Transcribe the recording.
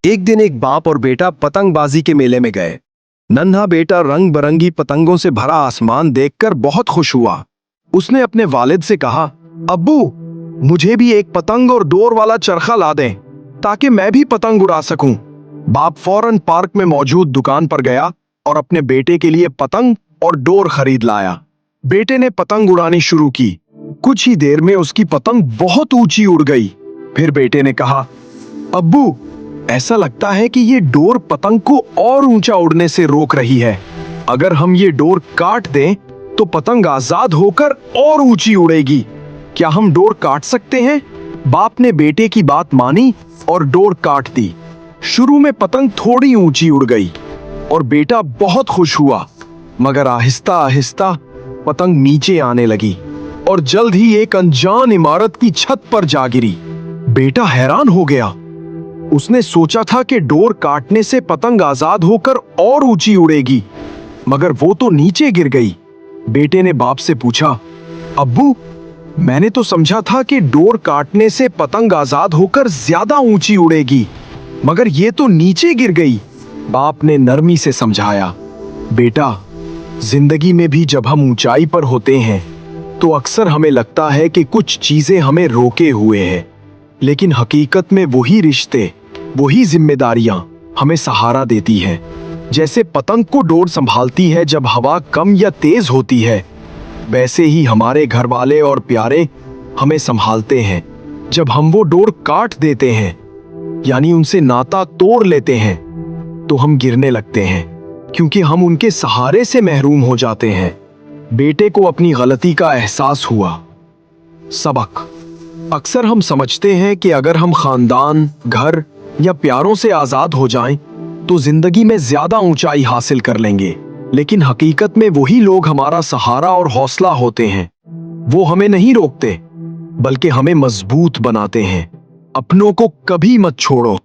एक दिन एक बाप और बेटा पतंगबाजी के मेले में गए। नन्हा बेटा रंग बिरंगी पतंगों से भरा आसमान देखकर बहुत खुश हुआ। उसने अपने वालिद से कहा, अब्बू, मुझे भी एक पतंग और डोर वाला चरखा ला दें ताकि मैं भी पतंग उड़ा सकूं। बाप फौरन पार्क में मौजूद दुकान पर गया और अपने बेटे के लिए पतंग और डोर खरीद लाया। बेटे ने पतंग उड़ानी शुरू की। कुछ ही देर में उसकी पतंग बहुत ऊंची उड़ गई। फिर बेटे ने कहा, अब्बू, ऐसा लगता है कि ये डोर पतंग को और ऊंचा उड़ने से रोक रही है। अगर हम ये डोर काट दें तो पतंग आजाद होकर और ऊंची उड़ेगी। क्या हम डोर काट सकते हैं? बाप ने बेटे की बात मानी और डोर काट दी। शुरू में पतंग थोड़ी ऊंची उड़ गई और बेटा बहुत खुश हुआ, मगर आहिस्ता आहिस्ता पतंग नीचे आने लगी और जल्द ही एक अनजान इमारत की छत पर जा गिरी। बेटा हैरान हो गया। उसने सोचा था कि डोर काटने से पतंग आजाद होकर और ऊंची उड़ेगी, मगर वो तो नीचे गिर गई। बेटे ने बाप से पूछा, अब्बू, मैंने तो समझा था कि डोर काटने से पतंग आजाद होकर ज्यादा ऊंची उड़ेगी, मगर ये तो नीचे गिर गई। बाप ने नरमी से समझाया, बेटा, जिंदगी में भी जब हम ऊंचाई पर होते हैं तो अक्सर हमें लगता है कि कुछ चीजें हमें रोके हुए हैं, लेकिन हकीकत में वही रिश्ते, वही जिम्मेदारियां हमें सहारा देती हैं। जैसे पतंग को डोर संभालती है जब हवा कम या तेज होती है, वैसे ही हमारे घर वाले और प्यारे हमें संभालते हैं जब हम वो डोर काट देते हैं, यानी उनसे नाता तोड़ लेते हैं, तो हम गिरने लगते हैं क्योंकि हम उनके सहारे से महरूम हो जाते हैं। बेटे को अपनी गलती का एहसास हुआ। सबक: अक्सर हम समझते हैं कि अगर हम खानदान, घर या प्यारों से आजाद हो जाएं, तो जिंदगी में ज्यादा ऊंचाई हासिल कर लेंगे, लेकिन हकीकत में वही लोग हमारा सहारा और हौसला होते हैं। वो हमें नहीं रोकते, बल्कि हमें मजबूत बनाते हैं। अपनों को कभी मत छोड़ो।